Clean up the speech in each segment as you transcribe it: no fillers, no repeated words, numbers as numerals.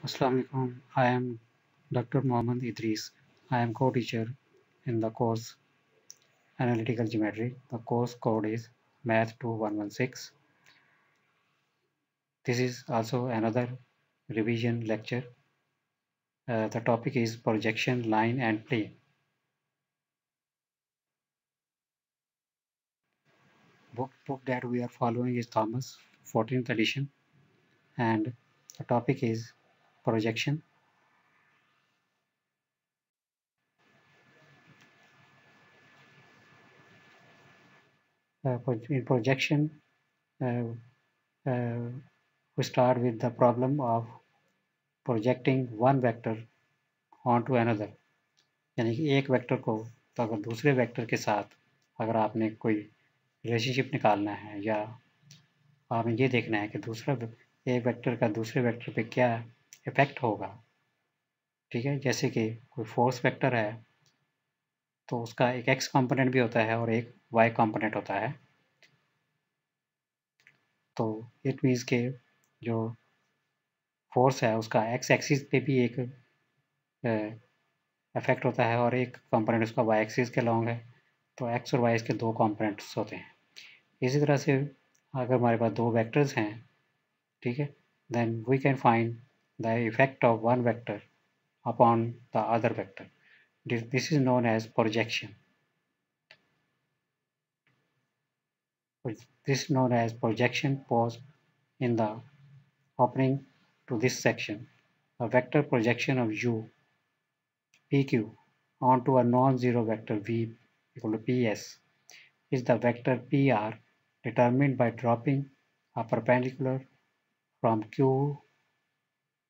Assalamualaikum. I am Dr. Mohammad Idris. I am co-teacher in the course Analytical Geometry. The course code is Math 2116. This is also another revision lecture. The topic is projection, line and plane. Book that we are following is Thomas, 14th edition, and the topic is projection. In projection, uh, uh, we start with the problem of projecting one vector onto another. यानी कि एक vector को तो अगर दूसरे vector के साथ अगर आपने कोई रिलेशनशिप निकालना है या आपने ये देखना है कि दूसरा एक वेक्टर का दूसरे वेक्टर पे क्या इफेक्ट होगा, ठीक है। जैसे कि कोई फोर्स वेक्टर है तो उसका एक एक्स कंपोनेंट भी होता है और एक वाई कंपोनेंट होता है। तो इट मीन्स के जो फोर्स है उसका एक्स एक्सिस पे भी एक इफेक्ट होता है और एक कंपोनेंट उसका वाई एक्सिस के लॉन्ग है। तो एक्स और वाई इसके दो कंपोनेंट्स होते हैं। इसी तरह से अगर हमारे पास दो वेक्टर्स हैं, ठीक है, then we can find the effect of one vector upon the other vector. This is known as projection. This is known as projection. Pause in the opening to this section. A vector projection of u pq onto a non-zero vector v equal to ps is the vector pr determined by dropping a perpendicular from q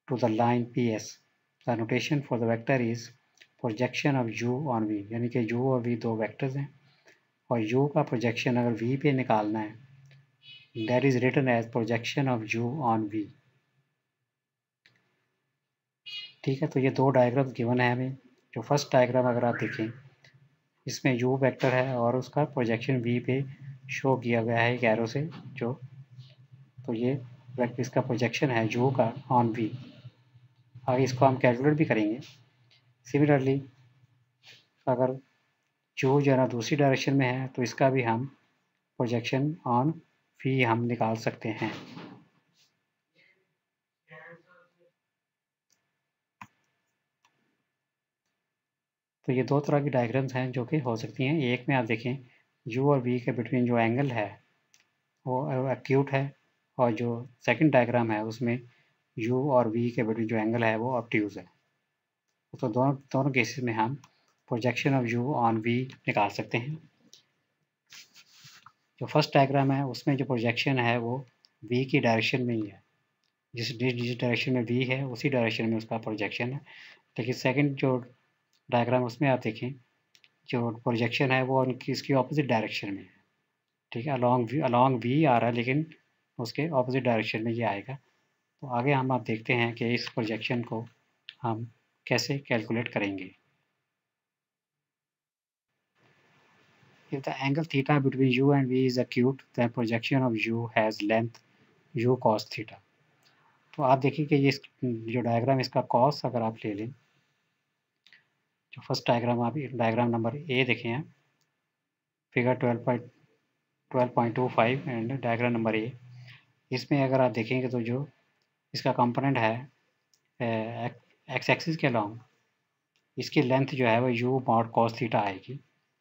to the line ps. The notation for the vector is projection of u on v, यानी कि u और v दो vectors हैं और u का projection अगर v पे निकालना है, that is written as projection of u on v. ठीक है, तो ये दो डायग्राम गिवन है हमें। जो फर्स्ट डायग्राम अगर आप देखें, इसमें u वेक्टर है और उसका प्रोजेक्शन v पे शो किया गया है एक एरो से। जो तो ये वेक्टर इसका प्रोजेक्शन है u का ऑन v। आगे इसको हम कैलकुलेट भी करेंगे। सिमिलरली अगर जो है ना दूसरी डायरेक्शन में है तो इसका भी हम प्रोजेक्शन ऑन v हम निकाल सकते हैं। तो ये दो तरह की डायग्राम्स हैं जो कि हो सकती हैं। एक में आप देखें u और v के बिटवीन जो एंगल है वो एक्यूट है और जो सेकंड डायग्राम है उसमें u और v के बिटवीन जो एंगल है वो ऑब्ट्यूज है। तो दोनों दोनों केसेस में हम projection of u on v निकाल सकते हैं। जो फर्स्ट डायग्राम है उसमें जो प्रोजेक्शन है वो v की डायरेक्शन में ही है। जिस डायरेक्शन में v है उसी डायरेक्शन में उसका प्रोजेक्शन है। लेकिन सेकंड जो डायग्राम उसमें आप देखें जो प्रोजेक्शन है वो उनकी इसकी ऑपोजिट डायरेक्शन में है। ठीक है, अलॉन्ग वी आ रहा है लेकिन उसके ऑपोजिट डायरेक्शन में ये आएगा। तो आगे हम आप देखते हैं कि इस प्रोजेक्शन को हम कैसे कैलकुलेट करेंगे। If the angle theta between u and v is acute, then projection of u has length u cos theta. तो आप देखिए कि ये जो डायग्राम इसका कॉस अगर आप ले लें, जो फर्स्ट डायग्राम आप डायग्राम नंबर ए देखें हैं, figure 12.25 and diagram number A, इसमें अगर आप देखेंगे तो जो इसका कंपोनेंट है एक्स एक्सिस के अलॉन्ग, इसकी लेंथ जो है वो यू मॉड कॉस थीटा आएगी।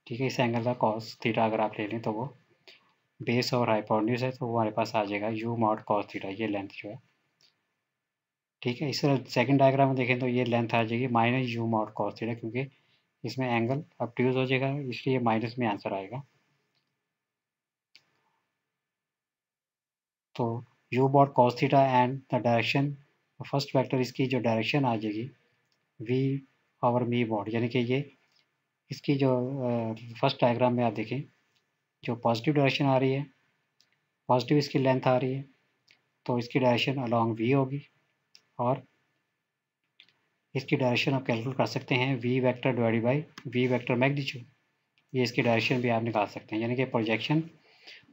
ठीक है, इस एंगल का कॉस थीटा अगर आप ले लें तो वो बेस और हाइपोटेन्यूज है तो वो हमारे पास आ जाएगा यू मॉड कॉस थीटा, ये लेंथ जो है। ठीक है, इस तरह सेकंड डायग्राम में देखें तो ये लेंथ आ जाएगी minus you mod cos theta, क्योंकि इसमें एंगल ऑब्ट्यूज हो जाएगा इसलिए माइनस में आंसर आएगा। तो U mod cos theta and the direction, first vector इसकी जो डायरेक्शन आ जाएगी वी ओवर मी मॉड, यानी कि ये इसकी जो फर्स्ट डायग्राम में आप देखें जो पॉजिटिव डायरेक्शन आ रही है, पॉजिटिव इसकी लेंथ आ रही है तो इसकी डायरेक्शन अलॉन्ग वी होगी और इसकी डायरेक्शन आप कैलकुलेट कर सकते हैं V vector divided by V vector magnitude. ये इसकी डायरेक्शन भी आप निकाल सकते हैं, यानी कि प्रोजेक्शन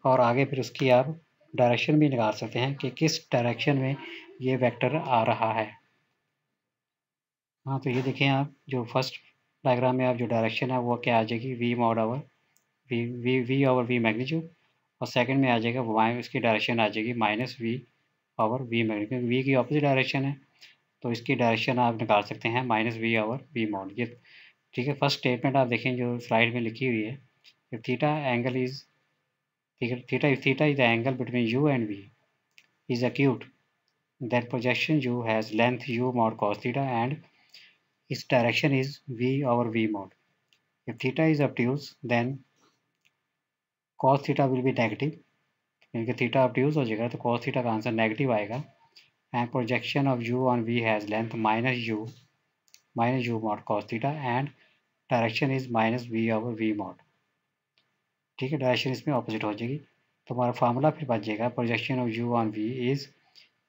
और आगे फिर उसकी आप डायरेक्शन भी निकाल सकते हैं कि किस डायरेक्शन में ये वेक्टर आ रहा है। हाँ, तो ये देखें आप, जो फर्स्ट डायग्राम में आप जो डायरेक्शन है वो क्या आ जाएगी, V mod or V over V magnitude, और सेकंड में आ जाएगा वाई, इसकी डायरेक्शन आ जाएगी minus V over V magnitude, क्योंकि वी की ऑपोजिट डायरेक्शन है, तो इसकी डायरेक्शन आप निकाल सकते हैं minus V over V mod. ये ठीक है। फर्स्ट स्टेटमेंट आप देखें जो स्लाइड में लिखी हुई है, if theta angle is theta is the angle between u and v is acute, then projection u has length u mod cos theta and its direction is v over v mod. If theta is obtuse, then cos theta will be negative, क्योंकि theta obtuse हो जाएगा तो cos theta का answer negative आएगा, and projection of u on v has length minus u mod cos theta and direction is minus v over v mod। ठीक है, direction इसमें opposite हो जाएगी, तो हमारा फार्मूला फिर बच जाएगा projection of u on v is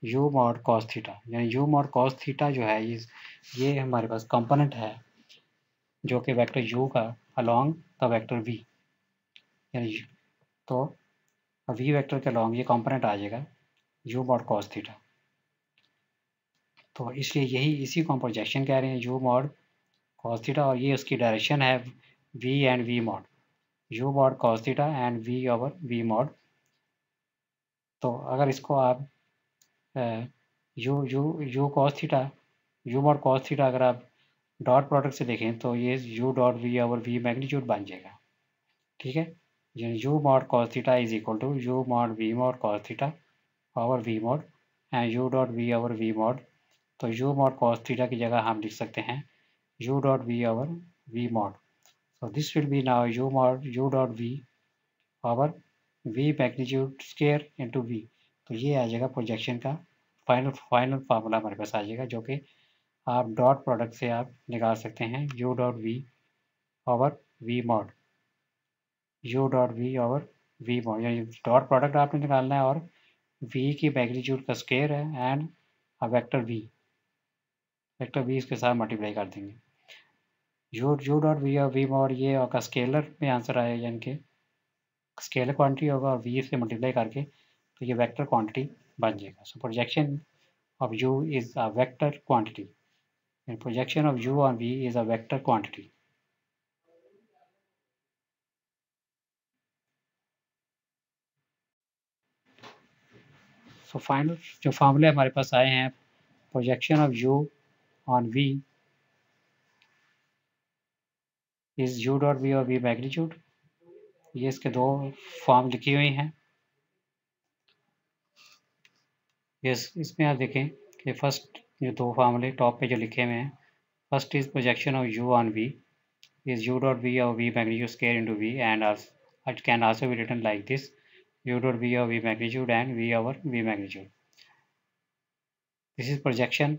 u mod cos theta, यानी u मॉड cos थीटा जो है ये हमारे पास कंपोनेंट है जो कि वेक्टर u का अलोंग द वेक्टर v, यानी तो v वेक्टर के अलोंग ये कंपोनेंट आ जाएगा u मॉड cos थीटा। तो इसलिए इसी को हम प्रोजेक्शन कह रहे हैं, u मॉड cos थीटा, और ये उसकी डायरेक्शन है v and v mod, u mod cos theta and v over v mod. तो अगर इसको आप U U U cos theta, U mod cos theta अगर आप डॉट प्रोडक्ट से देखें तो ये U dot V over V magnitude बन जाएगा। ठीक है, यानी U mod cos theta is equal to U mod V mod cos theta over V mod and U dot V over V mod. तो यू मॉड कॉस थीटा की जगह हम लिख सकते हैं U dot V over V mod. So this will be now U dot V over V magnitude square into V. तो ये आ जाएगा प्रोजेक्शन का फाइनल फार्मूला हमारे पास आ जाएगा, जो कि आप डॉट प्रोडक्ट से आप निकाल सकते हैं U dot V over V mod, U dot V over V mod, यानी डॉट प्रोडक्ट आपने निकालना है और वी की मैग्नीट्यूड का स्क्वायर है एंड वेक्टर वी इसके साथ मल्टीप्लाई कर देंगे। यू डॉट वी और वी मॉड ये आपका स्केलर में आंसर आएगा, यानी कि स्केलर क्वांटिटी होगा और वी से मल्टीप्लाई करके तो ये वेक्टर क्वांटिटी बन जाएगा। So projection of u is a vector quantity and projection of u on v is a vector quantity। So final जो फार्मूले हमारे पास आए हैं, projection of u on v is u dot v और v magnitude, ये इसके दो form लिखी हुई हैं। यस, इसमें आप देखें कि फर्स्ट जो दो फार्मूले टॉप पे जो लिखे हुए हैं, first is projection of u on v is u dot v or v magnitude square into v, and also it can also be written like this u dot v or v magnitude and v over v magnitude. This is projection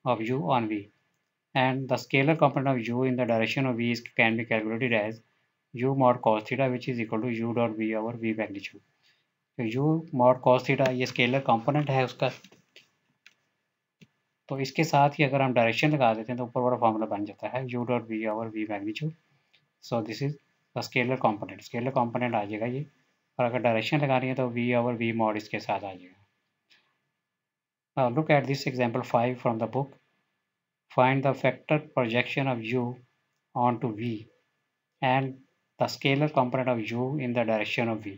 of u on v, and the scalar component of u in the direction of v can be calculated as u mod cos theta, which is equal to u dot v over v magnitude। तो u mod cos theta ये scalar component है उसका, तो इसके साथ ही अगर हम direction लगा देते हैं तो ऊपर वाला फार्मूला बन जाता है u dot v over v magnitude. So this is the scalar component आ जाएगा ये, और अगर डायरेक्शन लगानी है तो v ओवर v मॉड इसके साथ आ जाएगा। Now look at this example 5 from the book. Find the vector projection of u onto v and the scalar component of u in the direction of v।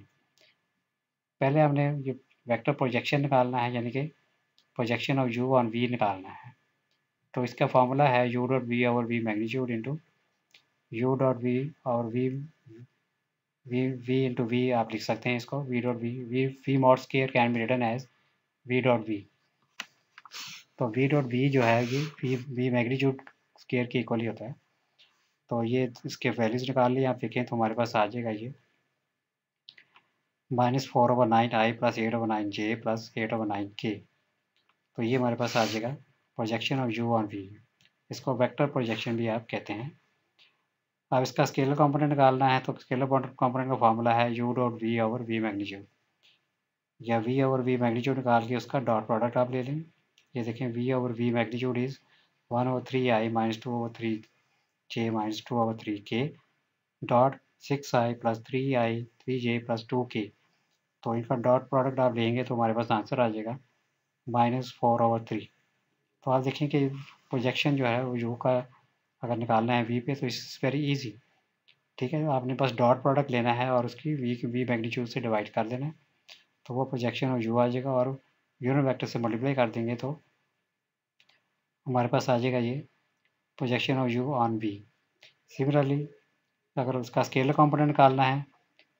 पहले हमने ये vector projection निकालना है, यानी कि projection of u on v निकालना है। तो इसका फॉर्मूला है u dot v over v magnitude into u dot v और v इंटू v आप लिख सकते हैं इसको v dot v mod square can be written as v dot v। तो v डॉट v जो है ये v मैग्नीट्यूड स्क्वायर के इक्वल ही होता है। तो ये इसके वैल्यूज निकाल लिए आप देखें तो हमारे पास आ जाएगा ये -4/9 i plus 8/9 j plus 8/9 k। तो ये हमारे पास आ जाएगा projection of u on v। इसको वेक्टर प्रोजेक्शन भी आप कहते हैं। अब इसका स्केलर कंपोनेंट निकालना है, तो स्केलर कंपोनेंट का फार्मूला है u dot v over v magnitude, या v ओवर v मैग्नीट्यूड निकाल के उसका डॉट प्रोडक्ट आप ले लें। ये देखें v over v magnitude is 1/3i minus 2/3j minus 2/3k dot 6i plus 3i 3j plus 2k। तो इनका डॉट प्रोडक्ट आप लेंगे तो हमारे पास आंसर आ जाएगा -4/3। तो आप देखें कि प्रोजेक्शन जो है वो यू का अगर निकालना है वी पे तो इट्स वेरी इजी। ठीक है, आपने बस डॉट प्रोडक्ट लेना है और उसकी वी मैग्नीट्यूड से डिवाइड कर देना है, तो वो प्रोजेक्शन ऑफ यू आ जाएगा, और यूनिट वेक्टर से मल्टीप्लाई कर देंगे तो हमारे पास आ जाएगा ये projection of U on V. Similarly अगर उसका स्केलर कंपोनेंट निकालना है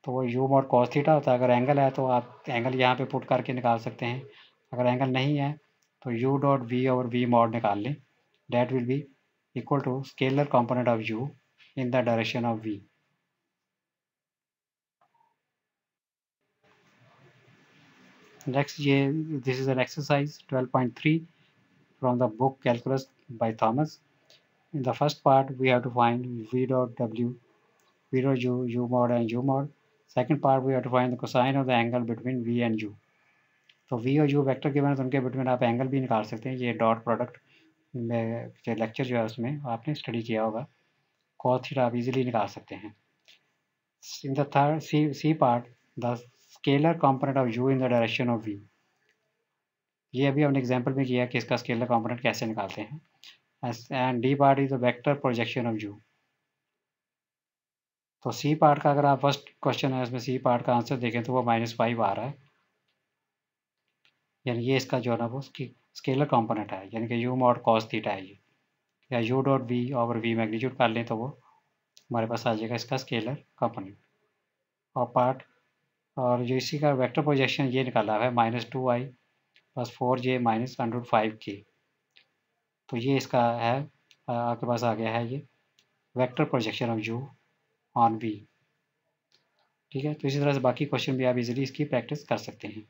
तो वो यू मॉड कॉस थीटा होता है। अगर एंगल है तो आप एंगल यहाँ पे पुट करके निकाल सकते हैं। अगर एंगल नहीं है तो यू डॉट वी और वी मॉड निकाल लें, that will be equal to scalar component of U in the direction of V. Next ये this is an exercise 12.3 from the book Calculus by Thomas. In the first part, we have to find v dot w, v dot u, u mod and u mod. Second part, we have to find the cosine of the angle between v and u. तो v और u vector के बने तो उनके between आप angle भी निकाल सकते हैं। ये डॉट प्रोडक्ट में जो लेक्चर जो है उसमें आपने स्टडी किया होगा, cos थीटा आप इजीली निकाल सकते हैं। In the third C part, the scalar component of u in the direction of v. ये अभी हमने एग्जांपल में किया कि इसका स्केलर कंपोनेंट कैसे निकालते हैं। And D part is the vector projection of you. तो सी पार्ट का अगर आप फर्स्ट क्वेश्चन है उसमें सी पार्ट का आंसर देखें तो वो -5 आ रहा है, यानी ये इसका जो है ना वो स्केलर कंपोनेंट है, यानी कि यू मॉड कॉस थीटा है ये, या U dot V over V magnitude कर लें तो वो हमारे पास आ जाएगा इसका स्केलर कंपोनेंट। और पार्ट और जो इसी का वेक्टर प्रोजेक्शन ये निकाला है -2i + 4j - √5k, तो ये इसका है आपके पास आ गया है ये vector projection of U on V. ठीक है, तो इसी तरह से बाकी क्वेश्चन भी आप इजीली इसकी प्रैक्टिस कर सकते हैं।